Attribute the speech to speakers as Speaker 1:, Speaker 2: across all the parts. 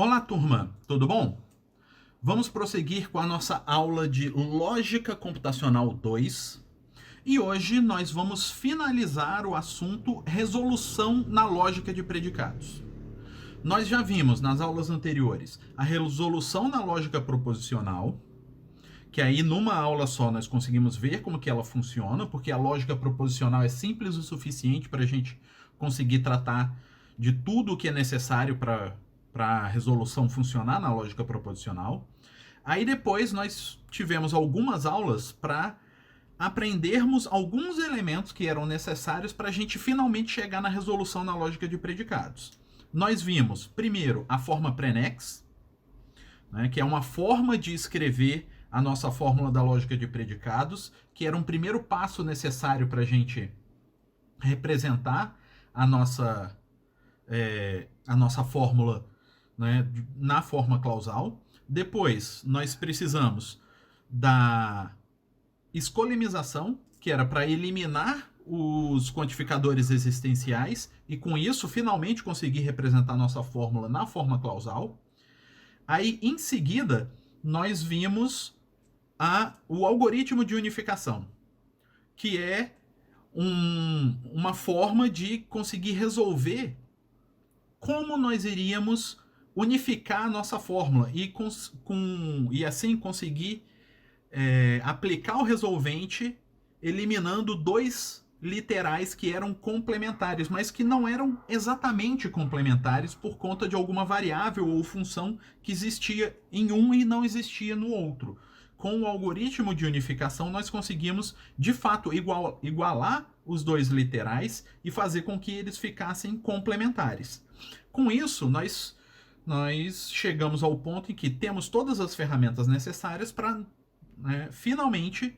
Speaker 1: Olá, turma, tudo bom? Vamos prosseguir com a nossa aula de Lógica Computacional 2 e hoje nós vamos finalizar o assunto resolução na lógica de predicados. Nós já vimos nas aulas anteriores a resolução na lógica proposicional, que aí numa aula só nós conseguimos ver como que ela funciona, porque a lógica proposicional é simples o suficiente para a gente conseguir tratar de tudo o que é necessário para a resolução funcionar na lógica proposicional. Aí depois nós tivemos algumas aulas para aprendermos alguns elementos que eram necessários para a gente finalmente chegar na resolução na lógica de predicados. Nós vimos, primeiro, a forma prenex, né, que é uma forma de escrever a nossa fórmula da lógica de predicados, que era um primeiro passo necessário para a gente representar a nossa fórmula, né, na forma clausal. Depois, nós precisamos da escolemização, que era para eliminar os quantificadores existenciais e, com isso, finalmente conseguir representar nossa fórmula na forma clausal. Aí, em seguida, nós vimos o algoritmo de unificação, que é uma forma de conseguir resolver como nós iríamos unificar a nossa fórmula e assim conseguir aplicar o resolvente eliminando dois literais que eram complementares, mas que não eram exatamente complementares por conta de alguma variável ou função que existia em um e não existia no outro. Com o algoritmo de unificação, nós conseguimos, de fato, igualar os dois literais e fazer com que eles ficassem complementares. Com isso, nós chegamos ao ponto em que temos todas as ferramentas necessárias para, finalmente,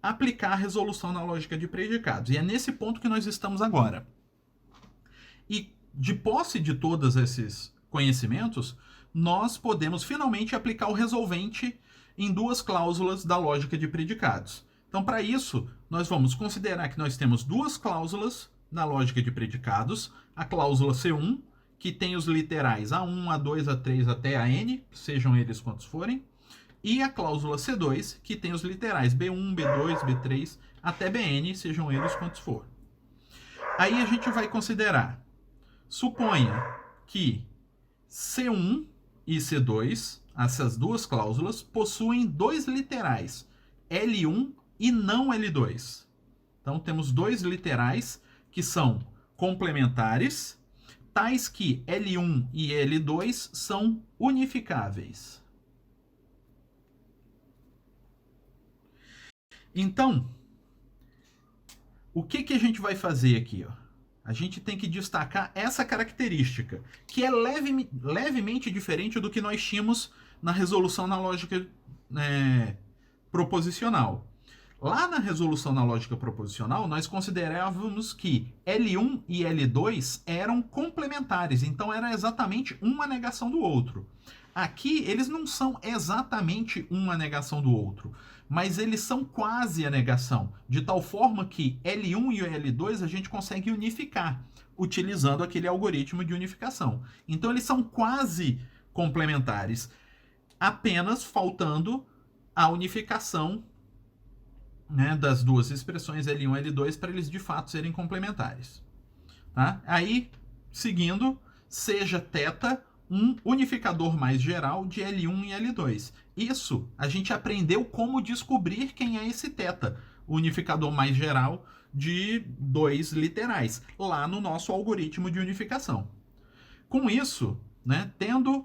Speaker 1: aplicar a resolução na lógica de predicados. E é nesse ponto que nós estamos agora. E, de posse de todos esses conhecimentos, nós podemos finalmente aplicar o resolvente em duas cláusulas da lógica de predicados. Então, para isso, nós vamos considerar que nós temos duas cláusulas na lógica de predicados. A cláusula C1, que tem os literais A1, A2, A3 até AN, sejam eles quantos forem. E a cláusula C2, que tem os literais B1, B2, B3 até BN, sejam eles quantos for. Aí a gente vai considerar, suponha que C1 e C2, essas duas cláusulas, possuem dois literais, L1 e não L2. Então temos dois literais que são complementares, tais que L1 e L2 são unificáveis. Então, o que a gente vai fazer aqui? A gente tem que destacar essa característica, que é levemente diferente do que nós tínhamos na resolução na lógica proposicional. Lá na resolução na lógica proposicional, nós considerávamos que L1 e L2 eram complementares, então era exatamente uma negação do outro. Aqui, eles não são exatamente uma negação do outro, mas eles são quase a negação, de tal forma que L1 e L2 a gente consegue unificar, utilizando aquele algoritmo de unificação. Então, eles são quase complementares, apenas faltando a unificação, das duas expressões L1 e L2 para eles de fato serem complementares. Tá? Aí, seguindo, seja θ um unificador mais geral de L1 e L2. Isso, a gente aprendeu como descobrir quem é esse θ, o unificador mais geral de dois literais, lá no nosso algoritmo de unificação. Com isso, tendo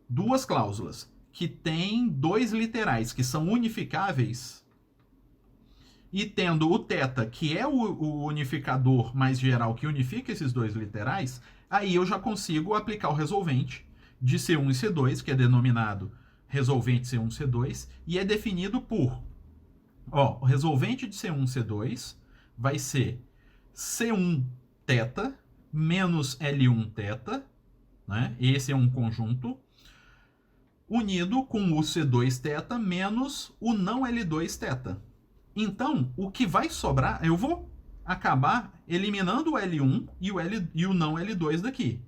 Speaker 1: duas cláusulas que têm dois literais que são unificáveis, e tendo o θ, que é o unificador mais geral que unifica esses dois literais, aí eu já consigo aplicar o resolvente de C1 e C2, que é denominado resolvente C1 e C2, e é definido por, o resolvente de C1 e C2 vai ser C1 θ menos L1 θ, esse é um conjunto, unido com o C2 θ menos o não L2 θ. Então, o que vai sobrar, eu vou acabar eliminando o L1 e o não L2 daqui.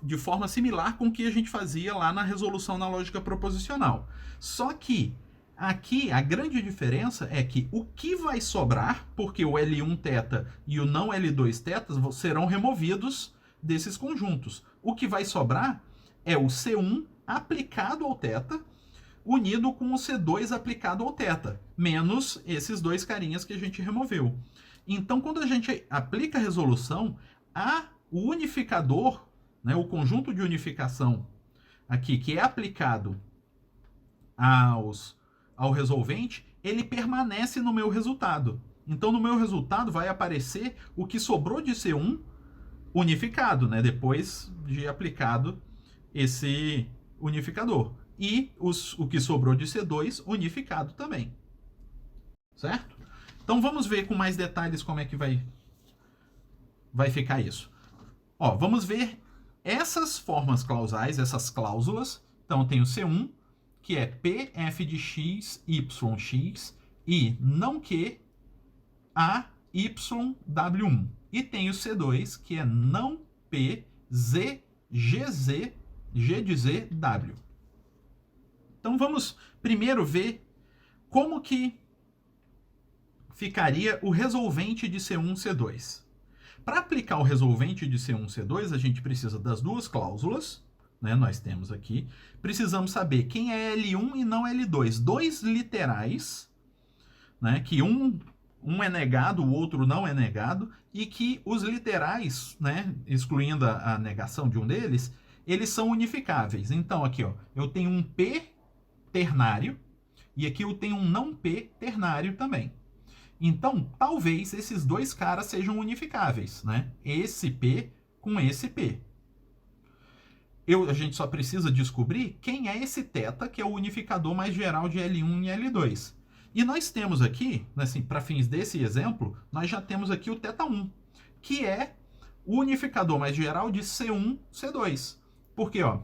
Speaker 1: de forma similar com o que a gente fazia lá na resolução na lógica proposicional. Só que aqui a grande diferença é que o que vai sobrar, porque o L1 θ e o não L2 θ serão removidos desses conjuntos. O que vai sobrar é o C1 aplicado ao θ unido com o C2 aplicado ao θ, menos esses dois carinhas que a gente removeu. Então, quando a gente aplica a resolução, o unificador, né, o conjunto de unificação aqui, que é aplicado ao resolvente, ele permanece no meu resultado. Então, no meu resultado vai aparecer o que sobrou de C1 unificado, né, depois de aplicado esse unificador. E o que sobrou de C2 unificado também. Certo? Então, vamos ver com mais detalhes como é que vai ficar isso. Ó, vamos ver essas formas clausais, essas cláusulas. Então, tem o C1, que é P, F de X, Y, X, e não que A, Y, W1. E tem o C2, que é não P, Z, GZ, G de Z, W. Então, vamos primeiro ver como que ficaria o resolvente de C1, C2. Para aplicar o resolvente de C1, C2, a gente precisa das duas cláusulas, né? Nós temos aqui. Precisamos saber quem é L1 e não L2. Dois literais, né? Que um é negado, o outro não é negado, e que os literais, né? Excluindo a negação de um deles, eles são unificáveis. Então, aqui, ó, eu tenho um P ternário, e aqui eu tenho um não P ternário também. Então, talvez esses dois caras sejam unificáveis, né? Esse P com esse P. A gente só precisa descobrir quem é esse θ, que é o unificador mais geral de L1 e L2. E nós temos aqui, assim, para fins desse exemplo, nós já temos aqui o θ1, que é o unificador mais geral de C1, C2. Porque, ó,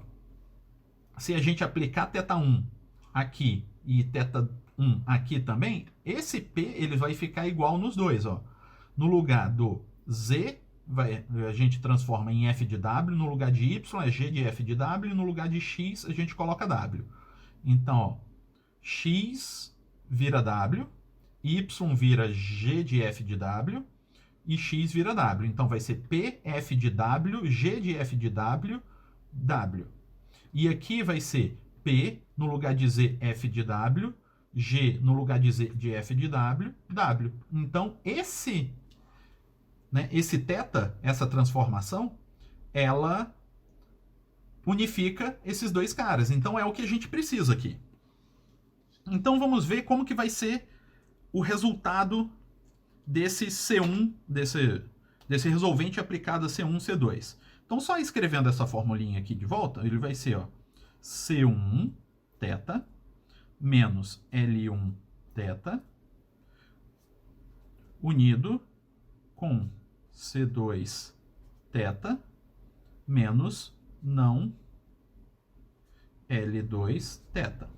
Speaker 1: se a gente aplicar θ1 aqui e θ1 aqui também, esse P ele vai ficar igual nos dois, ó. No lugar do Z, a gente transforma em F de W, no lugar de Y é G de F de W, e no lugar de X a gente coloca W. Então, ó, X vira W, Y vira G de F de W e X vira W. Então vai ser P, F de W, G de F de W, W. E aqui vai ser P no lugar de Z, F de W, G no lugar de Z de F de W, W. Então, esse θ, essa transformação, ela unifica esses dois caras. Então, é o que a gente precisa aqui. Então, vamos ver como que vai ser o resultado desse C1, desse resolvente aplicado a C1, C2. Então, só escrevendo essa formulinha aqui de volta, ele vai ser, ó, C1 θ menos L1 θ unido com C2 θ menos não L2 θ.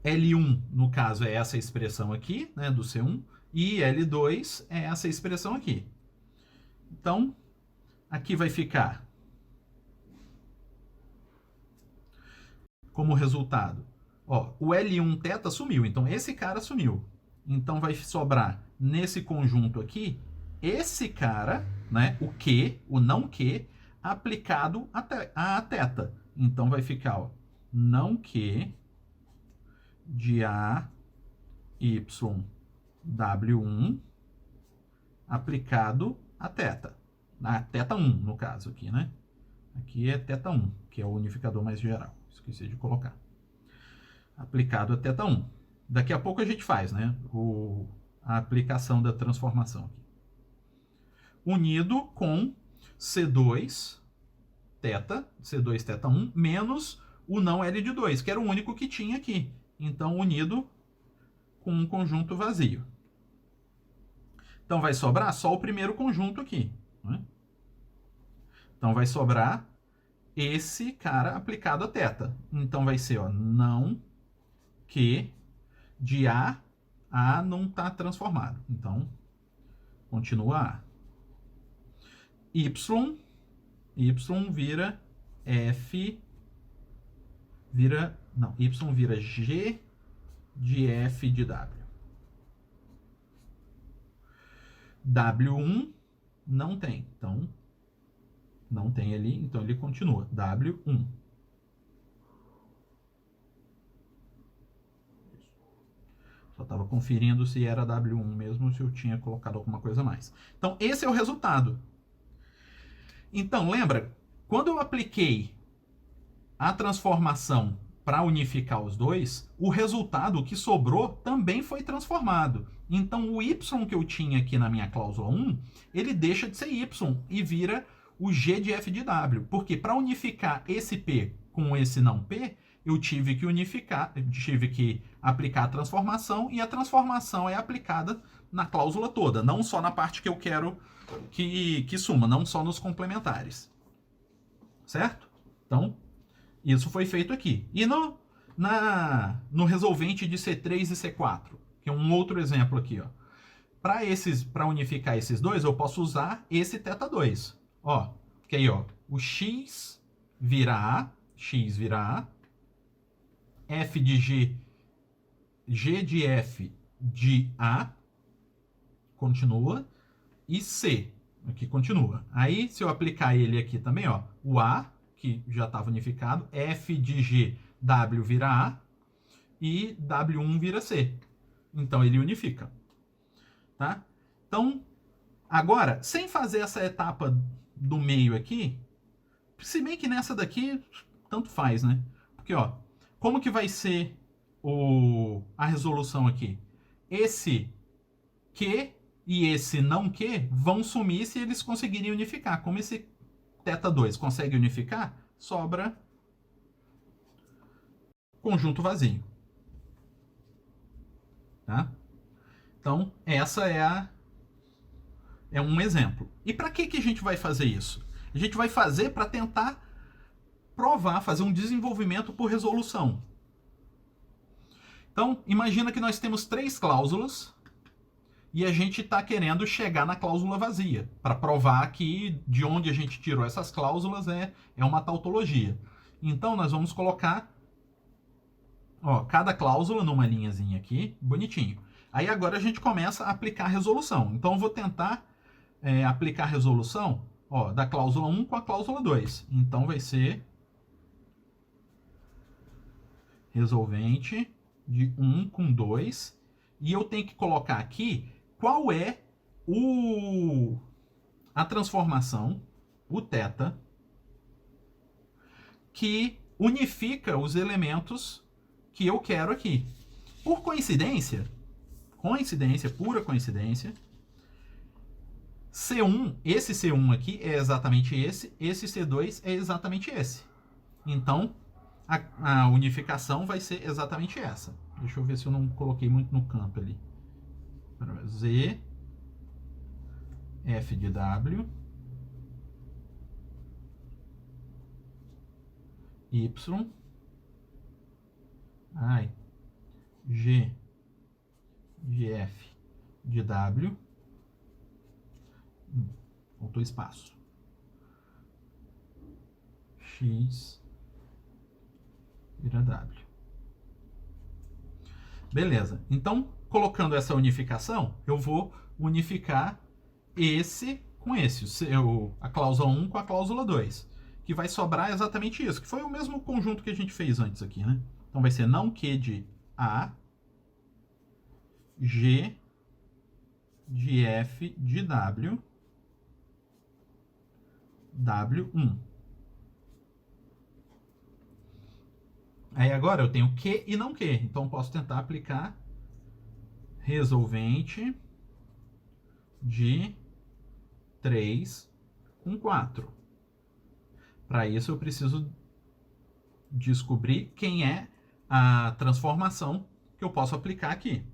Speaker 1: L1, no caso, é essa expressão aqui, né, do C1, e L2 é essa expressão aqui. Então, aqui vai ficar como resultado, ó, o L1 θ sumiu, então esse cara sumiu. Então vai sobrar nesse conjunto aqui esse cara, né, o Q, o não Q, aplicado a θ. Então vai ficar, ó, não Q de A, Y, W1 aplicado a θ. A θ1, no caso aqui, né? Aqui é θ1, que é o unificador mais geral. Esqueci de colocar. Aplicado a θ1. Daqui a pouco a gente faz, né? A aplicação da transformação aqui. Unido com C2 θ, C2 θ1, menos o não L de 2, que era o único que tinha aqui. Então, unido com um conjunto vazio. Então, vai sobrar só o primeiro conjunto aqui, né? Então, vai sobrar esse cara aplicado a θ. Então, vai ser, ó, não que de A não está transformado. Então, continua A. y vira f, não, y vira g de f de w. W1 não tem, então não tem ali, então ele continua, W1. Só estava conferindo se era W1 mesmo, se eu tinha colocado alguma coisa a mais. Então, esse é o resultado. Então, lembra, quando eu apliquei a transformação para unificar os dois, o resultado, o que sobrou, também foi transformado. Então, o y que eu tinha aqui na minha cláusula 1, ele deixa de ser y e vira o g de f de w. Porque para unificar esse p com esse não p, eu tive que aplicar a transformação, e a transformação é aplicada na cláusula toda, não só na parte que eu quero que suma, não só nos complementares. Certo? Então, isso foi feito aqui. E no resolvente de C3 e C4, que é um outro exemplo aqui, ó. Para unificar esses dois, eu posso usar esse θ2. Ó, que aí, ó, o x vira A, f de g de f de A, continua, e C, aqui continua. Aí, se eu aplicar ele aqui também, ó, o A, que já estava unificado, f de g, w vira A, e W1 vira C. Então, ele unifica. Tá? Então, agora, sem fazer essa etapa do meio aqui, se bem que nessa daqui, tanto faz, né? Porque, ó, como que vai ser a resolução aqui? Esse Q e esse não Q vão sumir se eles conseguirem unificar. Como esse θ2 consegue unificar, sobra conjunto vazio. Tá? Então, essa é um exemplo. E para que a gente vai fazer isso? A gente vai fazer para tentar provar, fazer um desenvolvimento por resolução. Então, imagina que nós temos 3 cláusulas e a gente está querendo chegar na cláusula vazia, para provar que de onde a gente tirou essas cláusulas é uma tautologia. Então, nós vamos colocar, ó, cada cláusula numa linhazinha aqui, bonitinho. Aí agora a gente começa a aplicar a resolução. Então, eu vou tentar aplicar a resolução, ó, da cláusula 1 com a cláusula 2. Então, vai ser resolvente de 1 com 2. E eu tenho que colocar aqui qual é a transformação, o θ, que unifica os elementos que eu quero aqui. Por coincidência, pura coincidência, C1, esse C1 aqui é exatamente esse C2 é exatamente esse. Então, a unificação vai ser exatamente essa. Deixa eu ver se eu não coloquei muito no canto ali. Z, f de w, y, g de f de w, faltou espaço, x vira w. Beleza. Então, colocando essa unificação, eu vou unificar esse com esse, a cláusula 1 com a cláusula 2, que vai sobrar exatamente isso, que foi o mesmo conjunto que a gente fez antes aqui, né? Então, vai ser não Q de A, G de F de W, W1. Aí agora eu tenho Q e não Q, então posso tentar aplicar resolvente de 3 com 4. Para isso eu preciso descobrir quem é a transformação que eu posso aplicar aqui.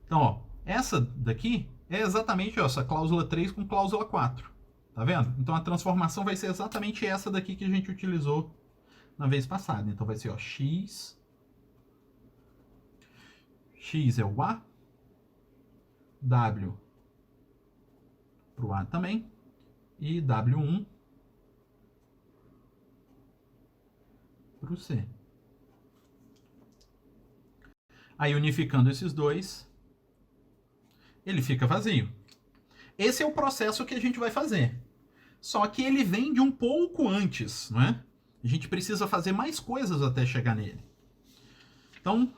Speaker 1: Então, ó, essa daqui é exatamente essa cláusula 3 com cláusula 4. Tá vendo? Então a transformação vai ser exatamente essa daqui que a gente utilizou na vez passada. Então vai ser, ó, x é o A, W para o A também, e W1 para o C. Aí, unificando esses dois, ele fica vazio. Esse é o processo que a gente vai fazer. Só que ele vem de um pouco antes, não é? A gente precisa fazer mais coisas até chegar nele. Então,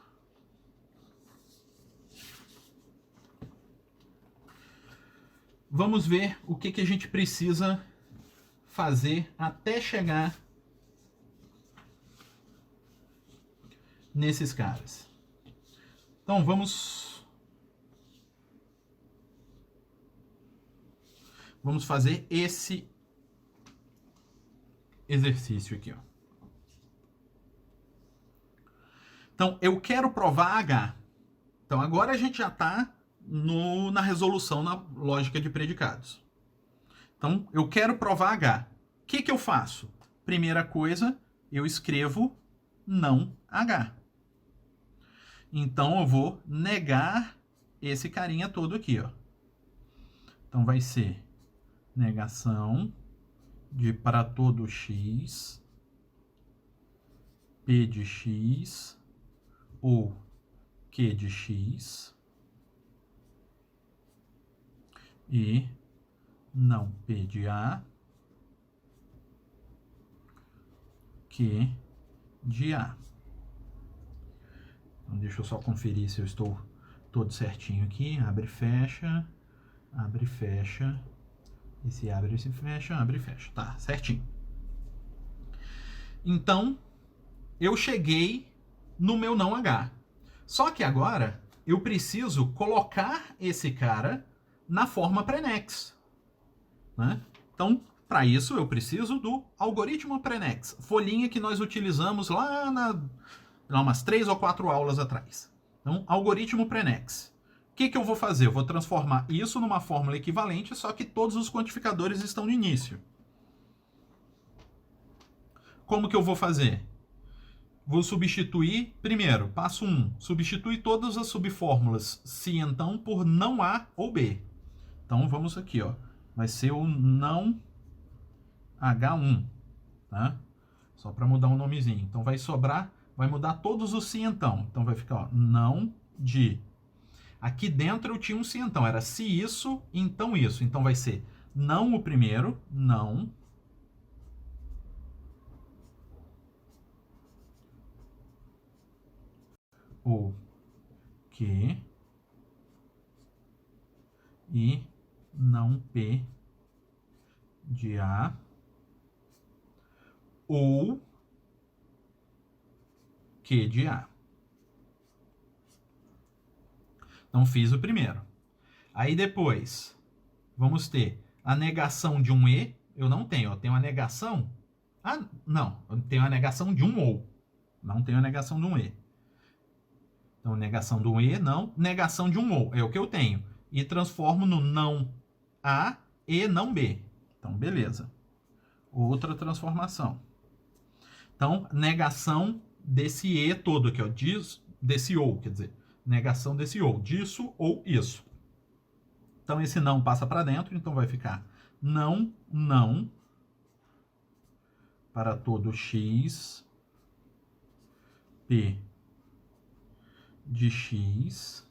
Speaker 1: vamos ver o que a gente precisa fazer até chegar nesses caras. Então, vamos fazer esse exercício aqui, ó. Então, eu quero provar H. Então, agora a gente já está na resolução na lógica de predicados. Então, eu quero provar H. O que eu faço? Primeira coisa, eu escrevo não H. Então, eu vou negar esse carinha todo aqui, ó. Então, vai ser negação de para todo x, p de x ou q de x e não p de a, q de a. Então, deixa eu só conferir se eu estou todo certinho aqui. Abre e fecha, abre e fecha. Esse abre, esse fecha, abre e fecha. Tá, certinho. Então, eu cheguei no meu não H. Só que agora, eu preciso colocar esse cara na forma prenex, né? Então, para isso, eu preciso do algoritmo prenex. Folhinha que nós utilizamos lá umas 3 ou 4 aulas atrás. Então, algoritmo prenex. O que eu vou fazer? Eu vou transformar isso numa fórmula equivalente, só que todos os quantificadores estão no início. Como que eu vou fazer? Vou substituir, primeiro, passo 1, substitui todas as subfórmulas se então por não A ou B. Então, vamos aqui, ó. Vai ser o não H1, tá? Só para mudar um nomezinho. Então, vai sobrar, vai mudar todos os se então. Então, vai ficar, ó, não de... Aqui dentro eu tinha um se então, era se isso, então isso. Então vai ser não o primeiro, não. O que e não P de A ou Q de A. Então fiz o primeiro. Aí depois, vamos ter a negação de um E. Eu não tenho, eu tenho a negação... Ah, não, eu tenho a negação de um ou. Não tenho a negação de um E. Então, negação do E, não. Negação de um ou, é o que eu tenho. E transformo no não A e não B. Então, beleza. Outra transformação. Então, negação desse E todo aqui, ó. Desse ou, quer dizer. Negação desse ou. Disso ou isso. Então, esse não passa para dentro. Então, vai ficar não, não. Para todo x, p de x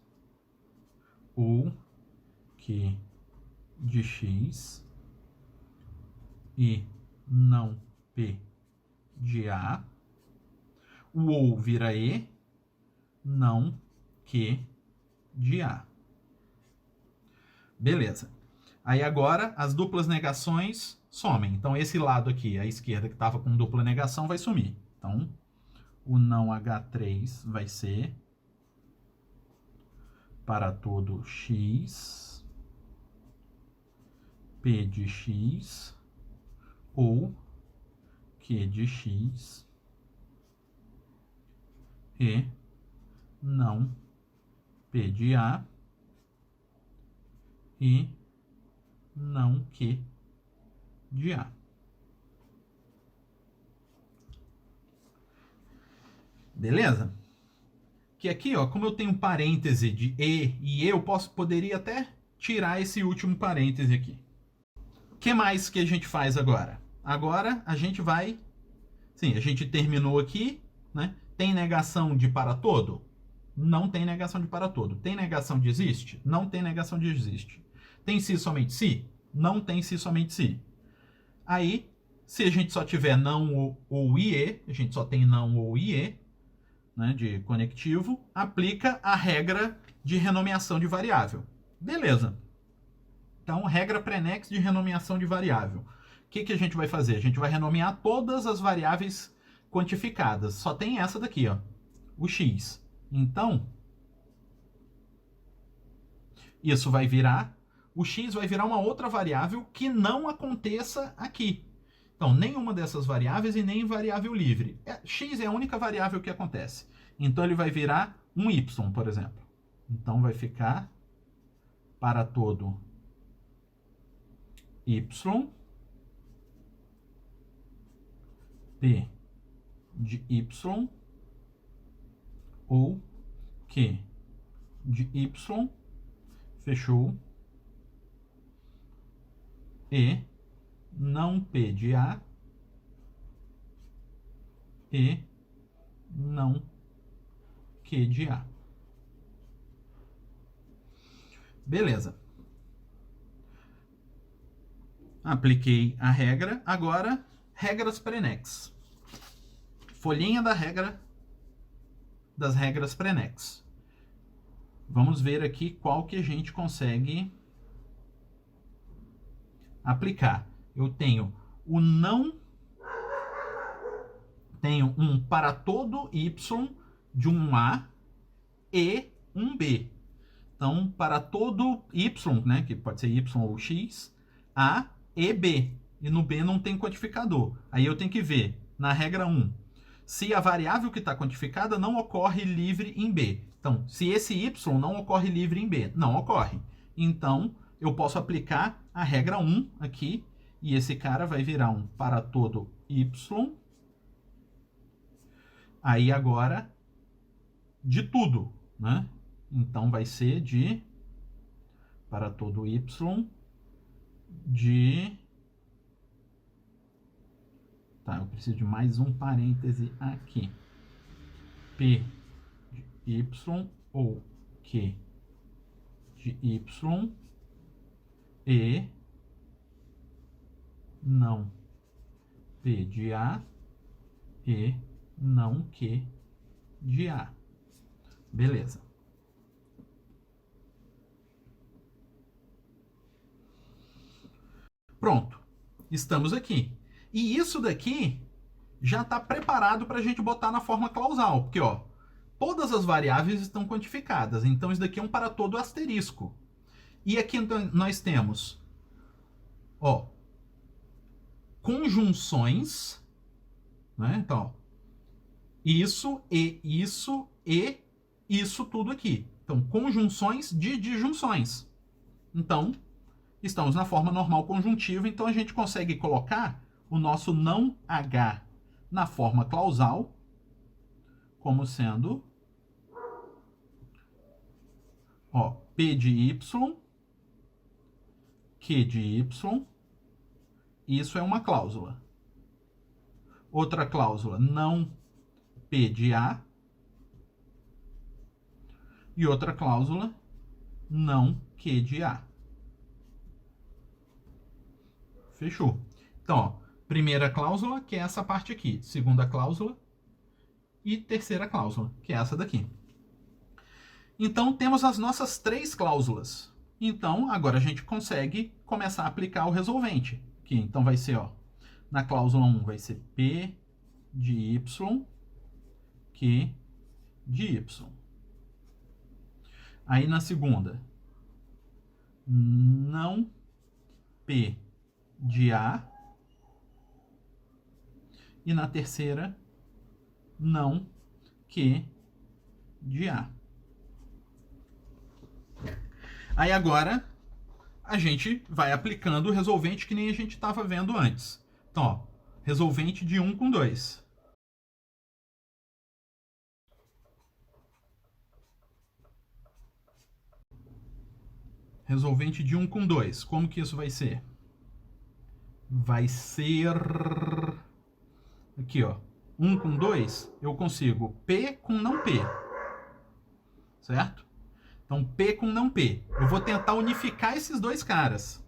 Speaker 1: ou q de x e não p de a. O ou vira e, não q de a. Beleza. Aí agora as duplas negações somem. Então esse lado aqui, a esquerda que estava com dupla negação, vai sumir. Então o não H3 vai ser para todo x, p de x ou q de x e não p de a e não q de a. Beleza? Que aqui, ó, como eu tenho parêntese de e, eu poderia até tirar esse último parêntese aqui. que mais que a gente faz agora? Agora a gente vai... Sim, a gente terminou aqui, né? Tem negação de para todo? Não tem negação de para todo. Tem negação de existe? Não tem negação de existe. Tem se somente se? Não tem se somente se. Aí, se a gente só tiver não ou ie, a gente só tem não ou ie, né, de conectivo, aplica a regra de renomeação de variável. Beleza. Então, regra prenex de renomeação de variável. O que a gente vai fazer? A gente vai renomear todas as variáveis quantificadas. Só tem essa daqui, ó, o x. Então, isso vai virar... O x vai virar uma outra variável que não aconteça aqui. Então, nenhuma dessas variáveis e nem variável livre. X é a única variável que acontece. Então, ele vai virar um y, por exemplo. Então, vai ficar para todo y, p de y, ou q de y, fechou, e não p de a, e não q de a. Beleza. Apliquei a regra. Agora, regras prenex. Folhinha da regra, das regras prenex. Vamos ver aqui qual que a gente consegue aplicar. Eu tenho o não... Tenho um para todo y de um a e um b. Então, para todo y, né, que pode ser y ou x, a e b. E no b não tem quantificador. Aí eu tenho que ver, na regra 1, se a variável que está quantificada não ocorre livre em b. Então, se esse y não ocorre livre em b, não ocorre. Então, eu posso aplicar a regra 1 aqui, e esse cara vai virar um para todo y. Aí agora, de tudo, né? Então, vai ser de para todo y de... Tá, eu preciso de mais um parêntese aqui. P de y ou Q de y e não P de A e não Q de A. Beleza. Pronto. Estamos aqui. E isso daqui já está preparado para a gente botar na forma clausal. Porque, ó, todas as variáveis estão quantificadas. Então, isso daqui é um para todo asterisco. E aqui nós temos, ó, conjunções, né? Então, isso e isso tudo aqui. Então, conjunções de disjunções. Então, estamos na forma normal conjuntiva, então a gente consegue colocar o nosso não H na forma clausal como sendo, ó, P de Y, Q de Y, isso é uma cláusula. Outra cláusula, não P de A, e outra cláusula, não Q de A. Fechou. Então, ó, primeira cláusula, que é essa parte aqui. Segunda cláusula. E terceira cláusula, que é essa daqui. Então, temos as nossas três cláusulas. Então, agora a gente consegue começar a aplicar o resolvente. Que então vai ser, ó, na cláusula 1 vai ser P de Y, Q de Y. Aí na segunda, não P de A. E na terceira, não Q de A. Aí agora, a gente vai aplicando o resolvente que nem a gente estava vendo antes. Então, ó, resolvente de 1 com 2. Resolvente de 1 com 2. Como que isso vai ser? vai ser... Aqui, ó. 1 com 2, eu consigo P com não P. Certo? Então, P com não P. Eu vou tentar unificar esses dois caras.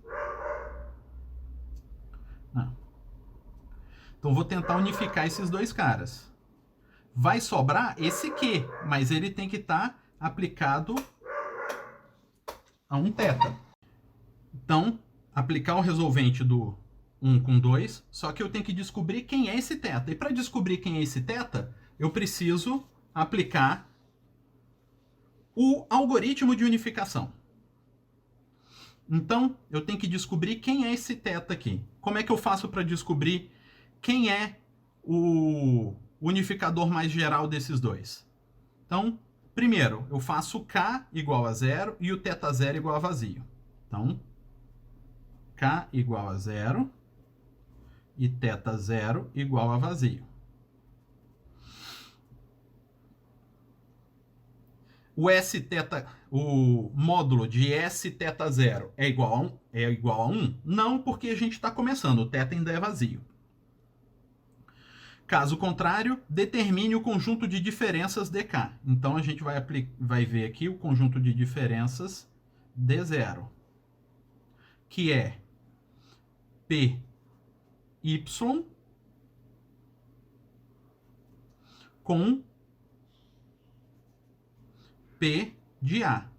Speaker 1: Não. Então, eu vou tentar unificar esses dois caras. Vai sobrar esse Q, mas ele tem que estar aplicado a um θ. Então, aplicar o resolvente do 1 com 2, só que eu tenho que descobrir quem é esse θ. E para descobrir quem é esse θ, eu preciso aplicar o algoritmo de unificação. Então, eu tenho que descobrir quem é esse θ aqui. Como é que eu faço para descobrir quem é o unificador mais geral desses dois? Então, primeiro, eu faço K igual a 0 e o θ0 igual a vazio. Então, K igual a 0 e θ0 igual a vazio. O módulo de Sθ0 é igual a 1? Não, porque a gente está começando, o θ ainda é vazio. Caso contrário, determine o conjunto de diferenças dk. Então, a gente vai ver aqui o conjunto de diferenças d0, que é py com P de A.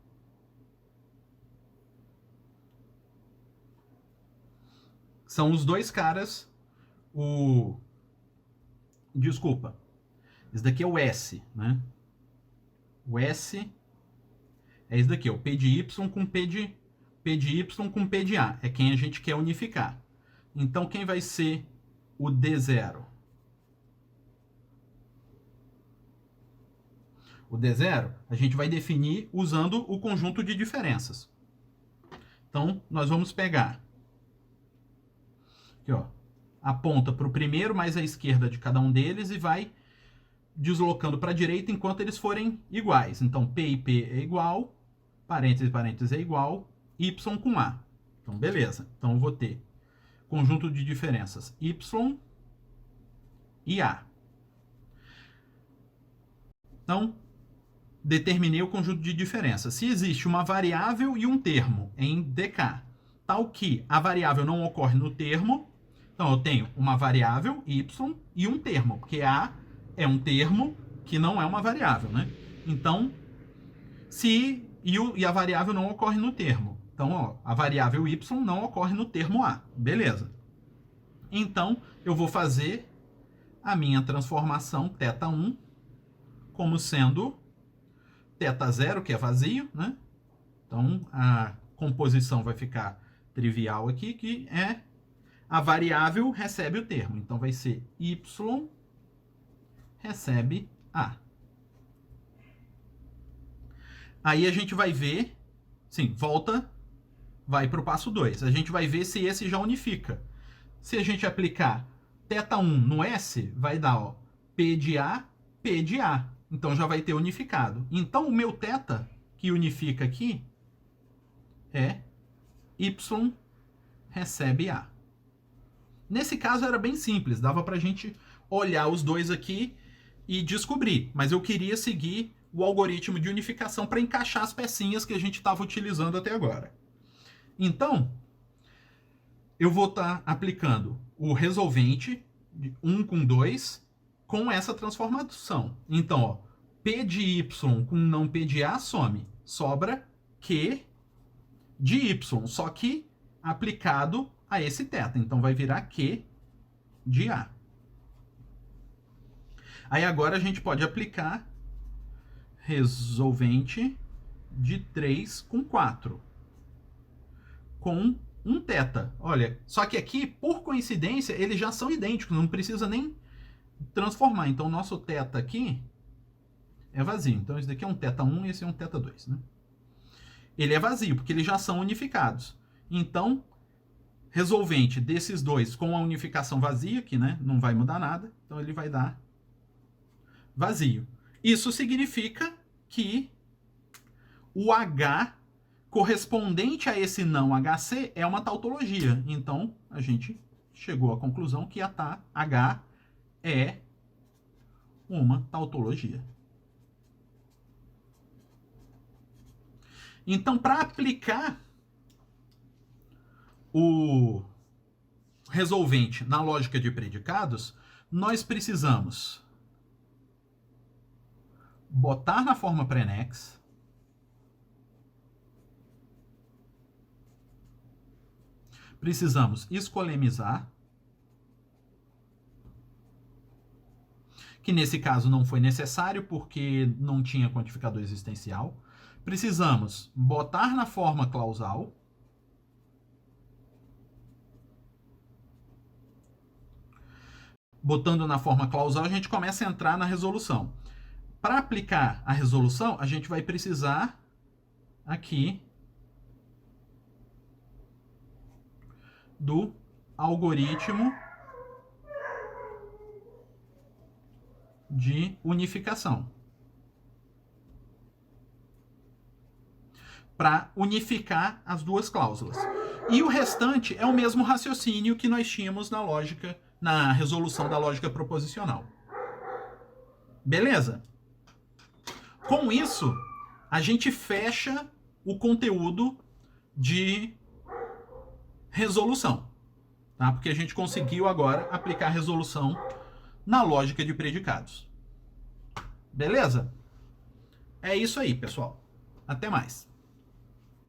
Speaker 1: São os dois caras, Desculpa. Esse daqui é o S, né? O S é esse daqui, o P de Y com P de Y com P de A. É quem a gente quer unificar. Então, quem vai ser o D0? O D0 a gente vai definir usando o conjunto de diferenças. Então, nós vamos pegar aqui, ó, aponta para o primeiro mais a esquerda de cada um deles e vai deslocando para a direita enquanto eles forem iguais. Então, P e P é igual, parênteses, parênteses é igual, Y com A. Então, beleza. Então, eu vou ter conjunto de diferenças Y e A. Então, determinei o conjunto de diferenças. Se existe uma variável e um termo em dk, tal que a variável não ocorre no termo, então eu tenho uma variável y e um termo, porque a é um termo que não é uma variável, né? Então, e a variável não ocorre no termo. Então, ó, a variável y não ocorre no termo a. Beleza. Então, eu vou fazer a minha transformação θ1 como sendo θ0, que é vazio, né? Então, a composição vai ficar trivial aqui, que é a variável recebe o termo. Então, vai ser y recebe a. Aí a gente vai ver, sim, volta, vai para o passo 2. A gente vai ver se esse já unifica. Se a gente aplicar θ1 no S, vai dar, ó, P de A, P de A. Então, já vai ter unificado. Então, o meu θ, que unifica aqui, é Y recebe A. Nesse caso, era bem simples. Dava para a gente olhar os dois aqui e descobrir. Mas eu queria seguir o algoritmo de unificação para encaixar as pecinhas que a gente estava utilizando até agora. Então, eu vou estar aplicando o resolvente de 1 com 2 com essa transformação. Então, ó, P de Y com não P de A some. Sobra Q de Y, só que aplicado a esse θ. Então, vai virar Q de A. Aí, agora, a gente pode aplicar resolvente de 3 com 4. Com um θ. Olha, só que aqui, por coincidência, eles já são idênticos, não precisa nem transformar. Então, o nosso θ aqui é vazio. Então, esse daqui é um θ1 e esse é um θ2, né? Ele é vazio, porque eles já são unificados. Então, resolvente desses dois com a unificação vazia, que, né, não vai mudar nada, então ele vai dar vazio. Isso significa que o H correspondente a esse não HC é uma tautologia. Então, a gente chegou à conclusão que H é uma tautologia. Então, para aplicar o resolvente na lógica de predicados, nós precisamos botar na forma prenex, precisamos escolemizar, que nesse caso não foi necessário porque não tinha quantificador existencial. Precisamos botar na forma clausal, botando na forma clausal, a gente começa a entrar na resolução. Para aplicar a resolução, a gente vai precisar aqui do algoritmo de unificação. Para unificar as duas cláusulas. E o restante é o mesmo raciocínio que nós tínhamos na lógica, na resolução da lógica proposicional. Beleza? Com isso, a gente fecha o conteúdo de resolução, tá? Porque a gente conseguiu agora aplicar a resolução na lógica de predicados. Beleza? É isso aí, pessoal. Até mais.